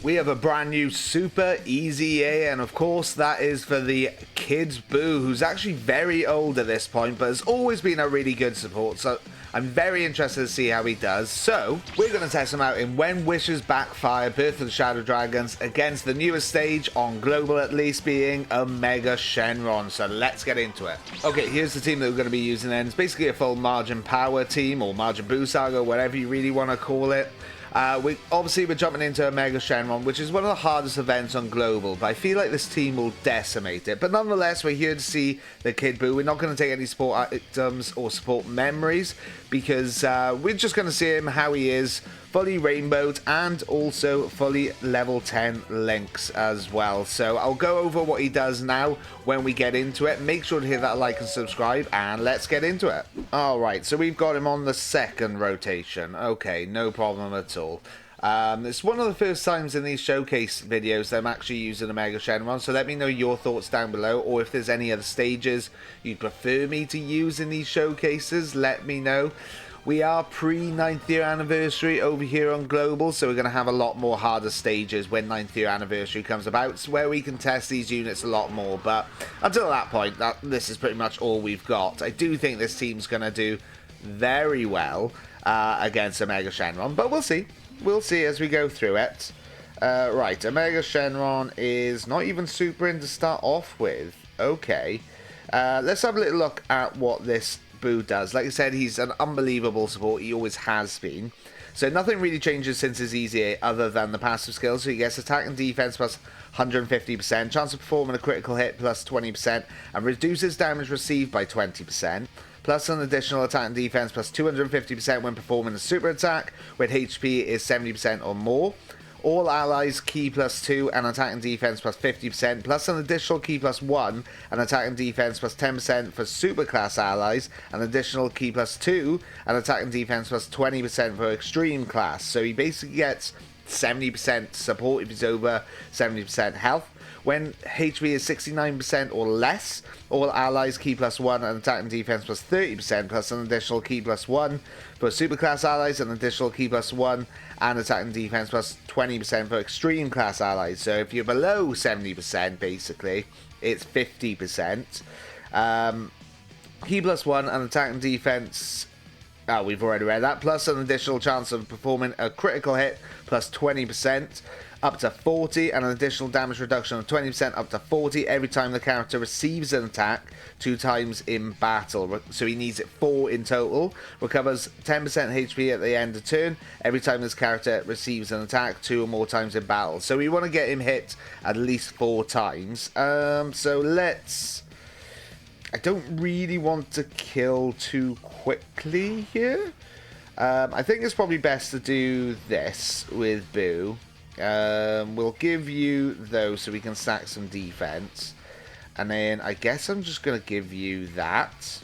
We have a brand new Super Easy A, and of course that is for the Kid Buu, who's actually very old at this point, but has always been a really good support, so I'm very interested to see how he does. So, we're going to test him out in When Wishes Backfire, Birth of the Shadow Dragons, against the newest stage, on global at least, being Omega Shenron, so let's get into it. Okay, here's the team that we're going to be using then. It's basically a full Margin Power team, or Margin Buu Saga, whatever you really want to call it. We're jumping into Omega Shenron, which is one of the hardest events on global, but I feel like this team will decimate it. But nonetheless, we're here to see the Kid Buu. We're not going to take any support items or support memories, because we're just going to see him how he is, fully rainbowed, and also fully level 10 links as well. So I'll go over what he does now when we get into it. Make sure to hit that like and subscribe, and let's get into it. Alright, so we've got him on the second rotation. Okay, no problem at all. It's one of the first times in these showcase videos that I'm actually using Omega Shenron, so let me know your thoughts down below, or if there's any other stages you'd prefer me to use in these showcases, let me know. We are pre-9th year anniversary over here on Global, so we're going to have a lot more harder stages when 9th year anniversary comes about, where we can test these units a lot more. But until that point, this is pretty much all we've got. I do think this team's going to do very well against Omega Shenron, but we'll see. We'll see as we go through it. Right, Omega Shenron is not even super in to start off with. Okay, let's have a little look at what this Buu does. Like I said, he's an unbelievable support. He always has been. So nothing really changes since his Easy A other than the passive skills. So he gets attack and defense plus 150%, chance of performing a critical hit plus 20%, and reduces damage received by 20%. Plus an additional attack and defense plus 250% when performing a super attack, when HP is 70% or more. All allies key plus 2 and attack and defense plus 50%, plus an additional key plus 1 and attack and defense plus 10% for super class allies, an additional key plus 2 and attack and defense plus 20% for extreme class. So he basically gets 70% support if he's over 70% health. When HP is 69% or less, all allies key plus 1 and attack and defense plus 30%, plus an additional key plus 1 for superclass allies, an additional key plus 1 and attack and defense plus 20% for extreme class allies. So if you're below 70%, basically, it's 50%. Key plus 1 and attack and defense... Oh, we've already read that. Plus an additional chance of performing a critical hit plus 20%. Up to 40, and an additional damage reduction of 20% up to 40 every time the character receives an attack 2 times in battle. So he needs it 4 in total. Recovers 10% HP at the end of turn every time this character receives an attack 2 or more times in battle. So we want to get him hit at least 4 times. So let's... I don't really want to kill too quickly here. I think it's probably best to do this with Buu. We'll give you those so we can stack some defense, and then I guess I'm just going to give you that.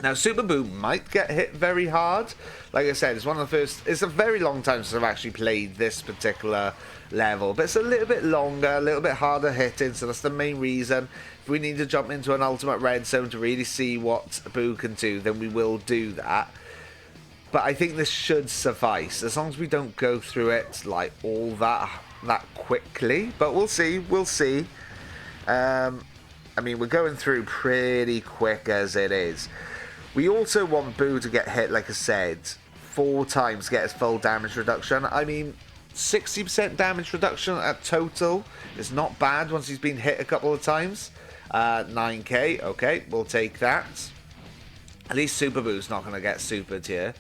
Now Super Buu might get hit very hard. Like I said, it's one of the first... It's a very long time since I've actually played this particular level, but it's a little bit longer, a little bit harder hitting, so that's the main reason. If we need to jump into an ultimate red zone to really see what Buu can do, then we will do that. But I think this should suffice, as long as we don't go through it like all that quickly. But we'll see, we'll see. I mean, we're going through pretty quick as it is. We also want Buu to get hit, like I said, 4 times to get his full damage reduction. I mean, 60% damage reduction at total is not bad once he's been hit a couple of times. 9k, okay, we'll take that. At least Super Buu's not going to get supered here.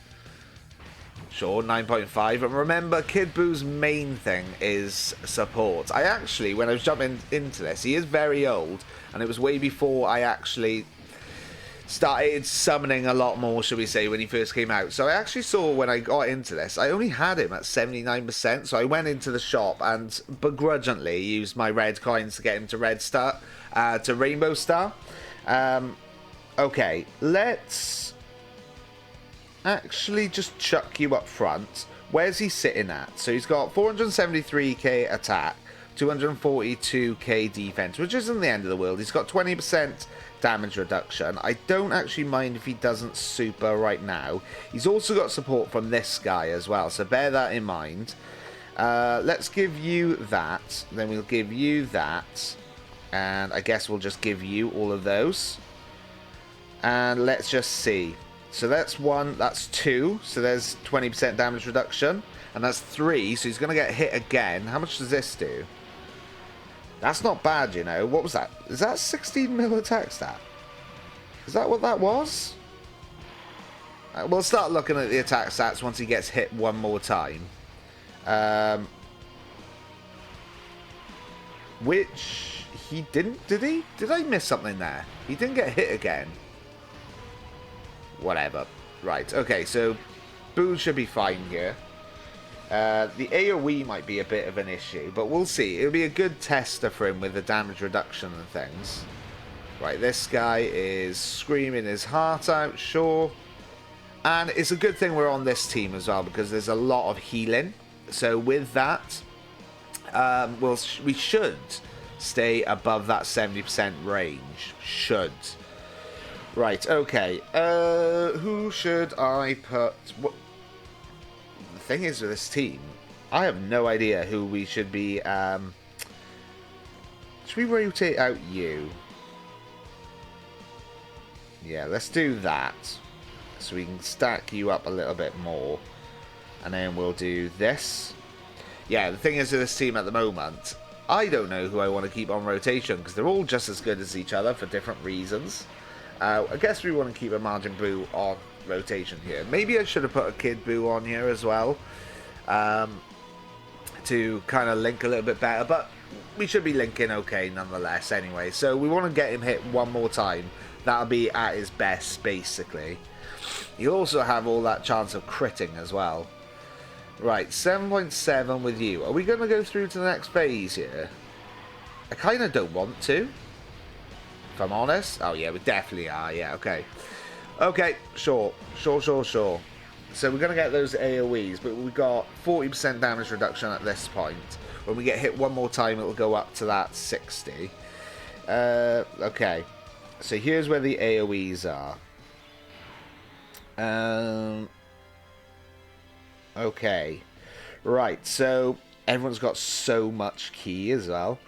Sure, 9.5. And remember, Kid Buu's main thing is support. I actually, when I was jumping into this, he is very old, and it was way before I actually started summoning a lot more, shall we say, when he first came out. So I actually saw when I got into this, I only had him at 79%, so I went into the shop and begrudgingly used my red coins to get him to red star, to rainbow star. Okay, let's actually just chuck you up front. Where's he sitting at? So he's got 473k attack, 242k defense, which isn't the end of the world. He's got 20% damage reduction. I don't actually mind if he doesn't super right now. He's also got support from this guy as well, so bear that in mind. Let's give you that. Then we'll give you that. And I guess we'll just give you all of those. And let's just see. So that's 1, that's 2. So there's 20% damage reduction. And that's 3, so he's going to get hit again. How much does this do? That's not bad, you know. What was that? Is that 16 mil attack stat? Is that what that was? We'll start looking at the attack stats once he gets hit one more time. Which he didn't, did he? Did I miss something there? He didn't get hit again. Whatever. Right, okay, so Boo should be fine here. The AoE might be a bit of an issue, but we'll see. It'll be a good tester for him with the damage reduction and things. Right, this guy is screaming his heart out, sure. And it's a good thing we're on this team as well, because there's a lot of healing. So with that, we should stay above that 70% range. Should. Right, okay. Who should I put... What? The thing is with this team, I have no idea who we should be... should we rotate out you? Yeah, let's do that. So we can stack you up a little bit more. And then we'll do this. Yeah, the thing is with this team at the moment, I don't know who I want to keep on rotation, because they're all just as good as each other for different reasons. I guess we want to keep a Margin Boo on rotation here. Maybe I should have put a Kid Boo on here as well. To kind of link a little bit better. But we should be linking okay nonetheless anyway. So we want to get him hit one more time. That'll be at his best, basically. You also have all that chance of critting as well. Right, 7.7 with you. Are we going to go through to the next phase here? I kind of don't want to, if I'm honest. Oh, yeah, we definitely are. Yeah, okay. Okay, sure. Sure. So we're going to get those AoEs, but we've got 40% damage reduction at this point. When we get hit one more time, it will go up to that 60. Okay. So here's where the AoEs are. Okay. Right, so everyone's got so much key as well.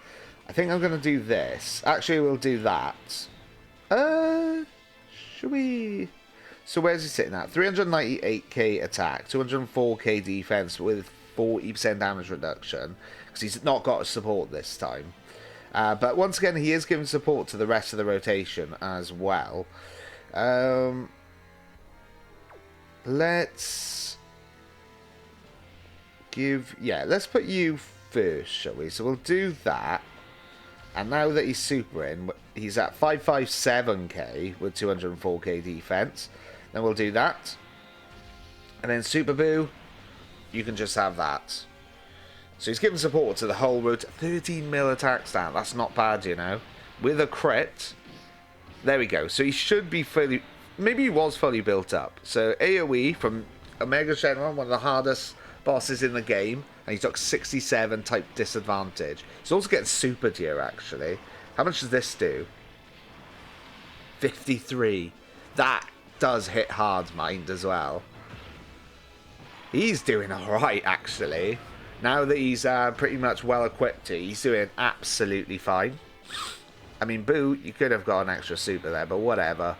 I think I'm going to do this. Actually, we'll do that. Should we... So where's he sitting at? 398k attack, 204k defense with 40% damage reduction. Because he's not got a support this time. But once again, he is giving support to the rest of the rotation as well. Let's give... Yeah, let's put you first, shall we? So we'll do that. And now that he's super in, he's at 557k with 204k defense. Then we'll do that. And then Super Boo, you can just have that. So he's giving support to the whole road. 13 mil attack stat. That's not bad, you know. With a crit. There we go. So he should be fully... Maybe he was fully built up. So AoE from Omega Shenron, one of the hardest bosses in the game. And he took 67 type disadvantage. He's also getting supered here, actually. How much does this do? 53. That does hit hard, mind, as well. He's doing alright, actually. Now that he's pretty much well equipped, he's doing absolutely fine. I mean, Boo, you could have got an extra super there, but whatever.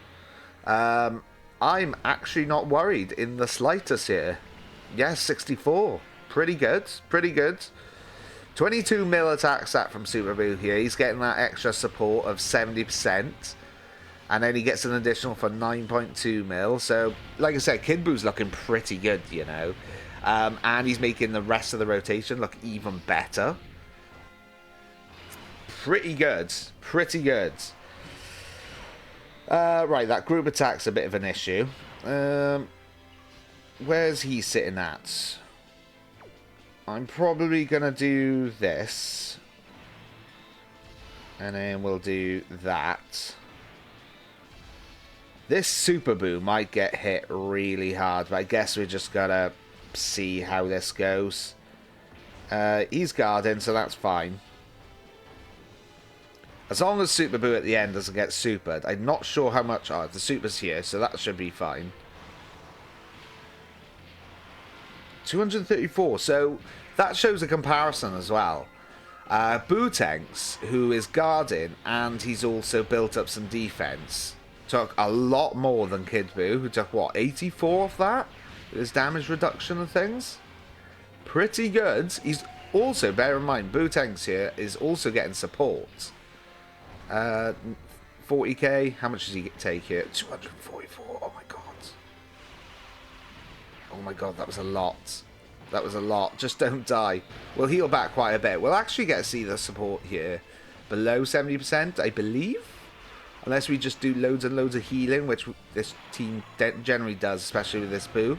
I'm actually not worried in the slightest here. Yes, 64. Pretty good. Pretty good. 22 mil attack stat from Super Boo here. He's getting that extra support of 70%. And then he gets an additional for 9.2 mil. So, like I said, Kid Boo's looking pretty good, you know. And he's making the rest of the rotation look even better. Pretty good. Pretty good. Right, that group attack's a bit of an issue. Where's he sitting at? I'm probably going to do this. And then we'll do that. This Super Boo might get hit really hard, but I guess we just got to see how this goes. He's guarding, so that's fine. As long as Super Boo at the end doesn't get supered. I'm not sure how much... Oh, the super's here, so that should be fine. 234. So that shows a comparison as well. Bootanks, who is guarding, and he's also built up some defense, took a lot more than Kid Buu, who took, what, 84 off that? With his damage reduction and things? Pretty good. He's also, bear in mind, Bootanks here is also getting support. 40k, how much does he take here? 244, oh my god. Oh my god, that was a lot. That was a lot. Just don't die. We'll heal back quite a bit. We'll actually get to see the support here below 70%, I believe. Unless we just do loads and loads of healing, which this team generally does, especially with this Buu.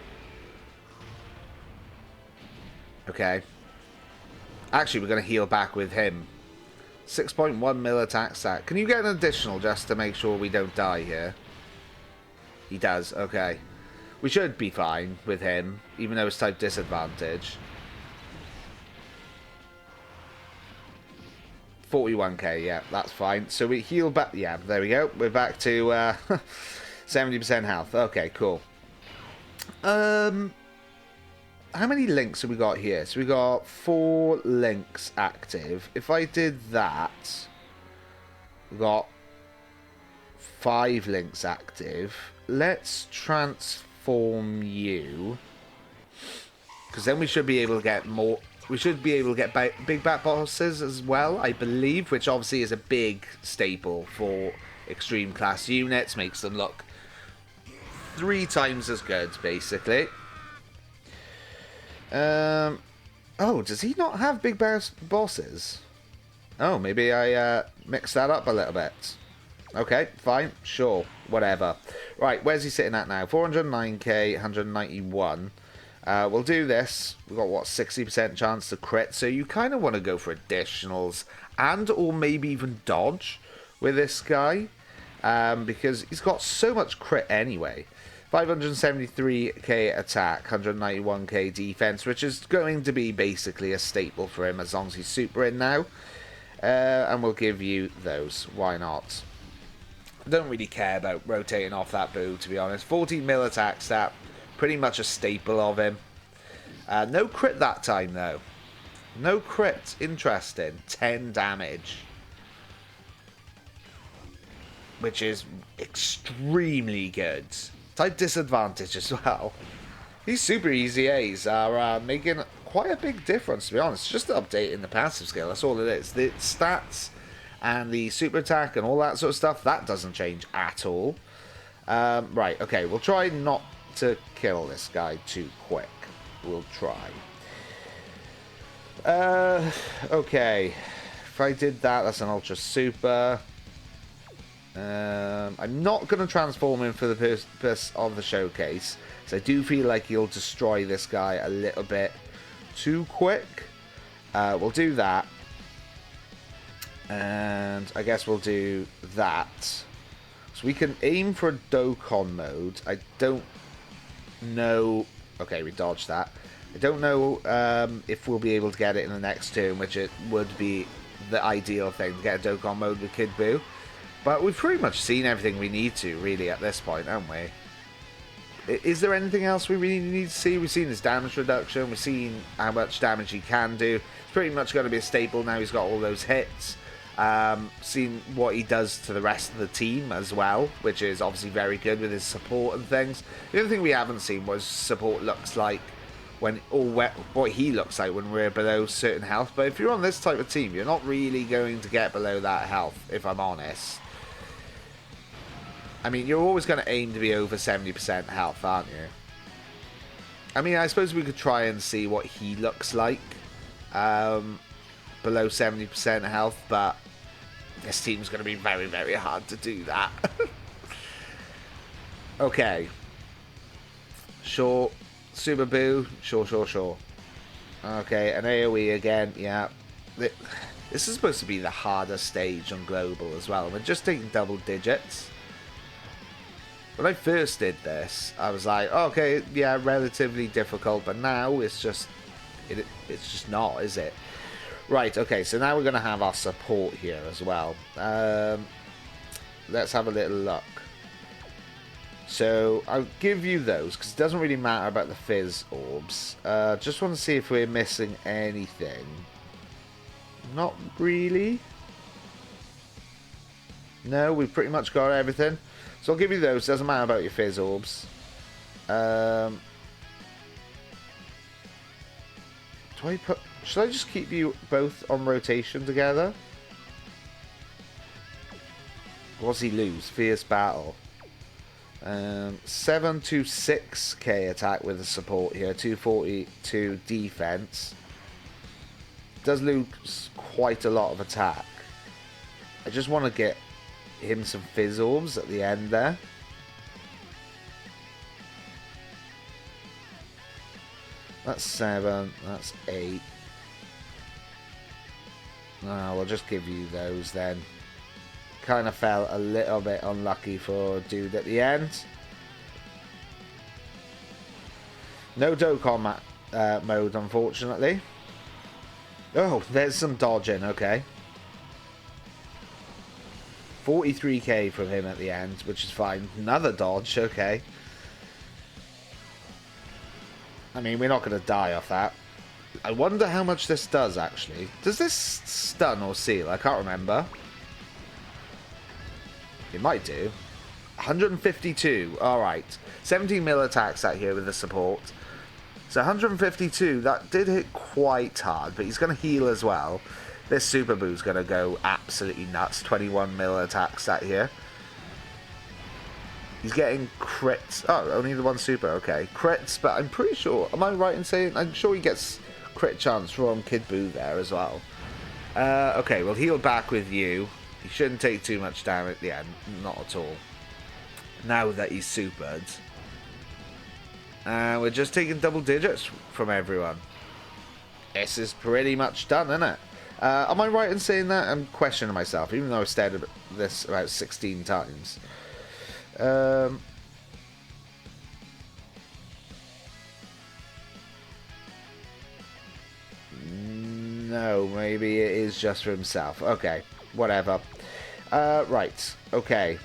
Okay. Actually, we're going to heal back with him. 6.1 mil attack stat. Can you get an additional just to make sure we don't die here? He does. Okay. We should be fine with him, even though it's type disadvantage. 41k, yeah, that's fine. So we heal back. Yeah, there we go. We're back to 70% health. Okay, cool. How many links have we got here? So we got 4 links active. If I did that, we got 5 links active. Let's transform you, because then we should be able to get more. We should be able to get big bat bosses as well, I believe, which obviously is a big staple for extreme class units. Makes them look 3 times as good, basically. Oh, does he not have big bosses? Oh, maybe I mixed that up a little bit. Okay, fine, sure, whatever. Right, where's he sitting at now? 409k, 191. We'll do this. We've got, what, 60% chance to crit, so you kind of want to go for additionals and or maybe even dodge with this guy, because he's got so much crit anyway. 573k attack, 191k defense, which is going to be basically a staple for him as long as he's super in now. And we'll give you those. Why not? I don't really care about rotating off that Buu, to be honest. 14 mil attack stat, pretty much a staple of him. No crit that time, though. No crit. Interesting. 10 damage. Which is extremely good. Type disadvantage as well. These super easy A's are making quite a big difference, to be honest. Just updating the passive skill, that's all it is. The stats and the super attack and all that sort of stuff, that doesn't change at all. Right, okay, we'll try not to kill this guy too quick. We'll try. Okay. If I did that, that's an ultra super. I'm not going to transform him for the purpose of the showcase, so I do feel like he'll destroy this guy a little bit too quick. We'll do that. And I guess we'll do that. So we can aim for a Dokkan mode. I don't know. Okay, we dodged that. I don't know if we'll be able to get it in the next turn, which it would be the ideal thing to get a Dokkan mode with Kid Buu. But we've pretty much seen everything we need to, really, at this point, haven't we? Is there anything else we really need to see? We've seen his damage reduction. We've seen how much damage he can do. It's pretty much going to be a staple now. He's got all those hits. Seen what he does to the rest of the team as well, which is obviously very good with his support and things. The only thing we haven't seen was support looks like when, or what he looks like when we're below certain health. But if you're on this type of team, you're not really going to get below that health, if I'm honest. I mean, you're always going to aim to be over 70% health, aren't you? I mean, I suppose we could try and see what he looks like below 70% health, but this team's going to be very, very hard to do that. Okay. Sure. Super Buu. Sure. Okay, an AoE again, yeah. This is supposed to be the hardest stage on Global as well. We're just taking double digits. When I first did this, I was like, oh, okay, yeah, relatively difficult, but now it's just not, is it? Right, okay, so now we're going to have our support here as well. Let's have a little look. So I'll give you those because it doesn't really matter about the fizz orbs. Just want to see if we're missing anything. Not really. No, we've pretty much got everything. So I'll give you those. Doesn't matter about your fizz orbs. Do I put... Should I just keep you both on rotation together? What does he lose? Fierce Battle. 726k attack with the support here. 242 defense. Does lose quite a lot of attack. I just want to get him some fizz orbs at the end there. That's 7. That's 8. We'll just give you those then. Kind of felt a little bit unlucky for dude at the end. No Dokkan mode, unfortunately. Oh, there's some dodging, okay. 43k from him at the end, which is fine. Another dodge, okay. I mean, we're not going to die off that. I wonder how much this does, actually. Does this stun or seal? I can't remember. It might do. 152. Alright. 17 mil attacks out here with the support. So 152. That did hit quite hard, but he's going to heal as well. This Super Boo's going to go absolutely nuts. 21 mil attacks out here. He's getting crits. Oh, only the one super. Okay. Crits, but I'm pretty sure... Am I right in saying... I'm sure he gets crit chance from Kid Buu there as well. Okay, we'll heal back with you. He shouldn't take too much damage at the end. Not at all. Now that he's supered. We're just taking double digits from everyone. This is pretty much done, isn't it? Am I right in saying that? I'm questioning myself, even though I've said this about 16 times. No, maybe it is just for himself. Okay, whatever. Right, okay.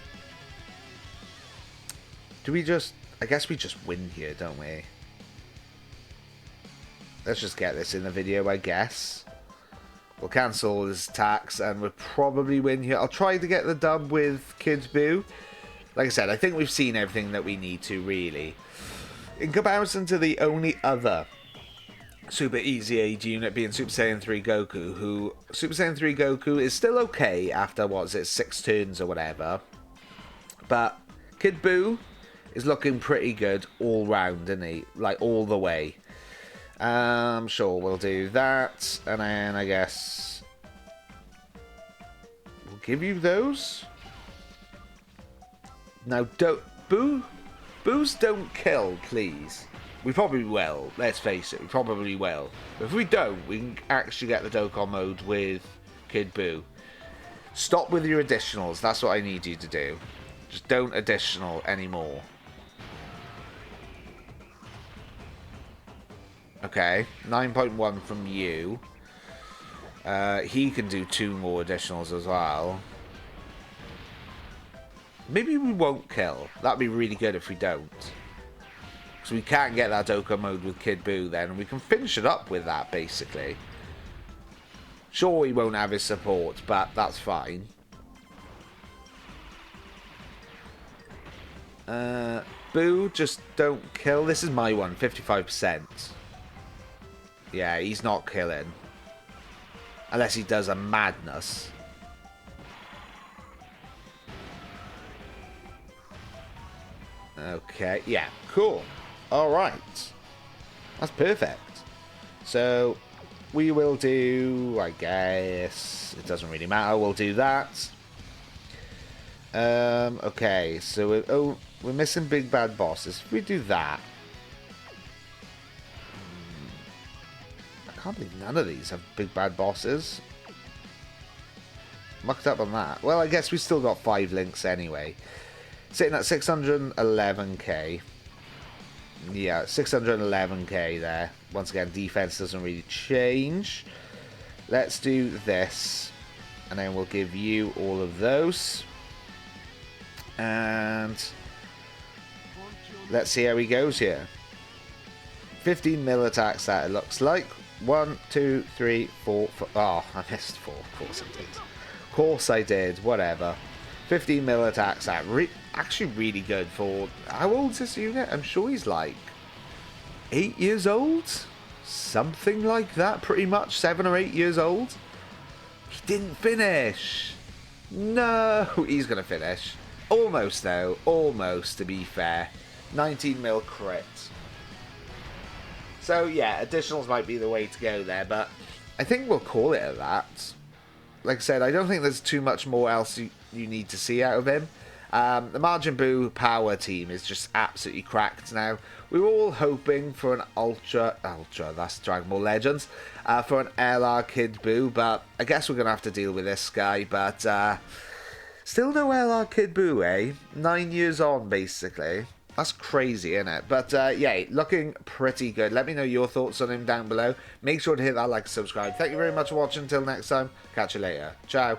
Do we just... I guess we just win here, don't we? Let's just get this in the video, I guess. We'll cancel his attacks and we'll probably win here. I'll try to get the dub with Kid Buu. Like I said, I think we've seen everything that we need to, really. In comparison to the only other super easy age unit being Super Saiyan 3 Goku, who... Super Saiyan 3 Goku is still okay after, what is it, 6 turns or whatever. But Kid Buu is looking pretty good all round, isn't he? Like, all the way. Sure, we'll do that. And then, I guess... we'll give you those. Now, Boos don't kill, please. We probably will, let's face it, we probably will. But if we don't, we can actually get the Dokkan mode with Kid Buu. Stop with your additionals, that's what I need you to do. Just don't additional anymore. Okay, 9.1 from you. He can do 2 more additionals as well. Maybe we won't kill. That'd be really good if we don't. So we can't get that Dokkan mode with Kid Buu then. We can finish it up with that, basically. Sure, he won't have his support, but that's fine. Buu, just don't kill. This is my one, 55%. Yeah, he's not killing. Unless he does a madness. Okay, yeah, cool. Alright. That's perfect. So, we will do, I guess, it doesn't really matter, we'll do that. Okay, so we're missing big bad bosses. If we do that... I can't believe none of these have big bad bosses. Mucked up on that. Well, I guess we still got 5 links anyway. Sitting at 611k. Yeah, 611k there. Once again, defense doesn't really change. Let's do this. And then we'll give you all of those. And let's see how he goes here. 15 mil attacks that it looks like. 1, 2, 3, 4, 5. Oh, I missed 4. Of course I did. Of course I did. Whatever. 15 mil attacks that. Actually really good for... How old's this unit? I'm sure he's like 8 years old? Something like that, pretty much. 7 or 8 years old. He didn't finish. No, he's going to finish. Almost, though. Almost, to be fair. 19 mil crit. So, yeah, additionals might be the way to go there, but I think we'll call it at that. Like I said, I don't think there's too much more else you need to see out of him. The Majin Buu power team is just absolutely cracked now. We were all hoping for an Ultra, that's Dragon Ball Legends, for an LR Kid Buu, but I guess we're going to have to deal with this guy, but still no LR Kid Buu, eh? 9 years on, basically. That's crazy, isn't it? But yeah, looking pretty good. Let me know your thoughts on him down below. Make sure to hit that like and subscribe. Thank you very much for watching. Until next time, catch you later. Ciao.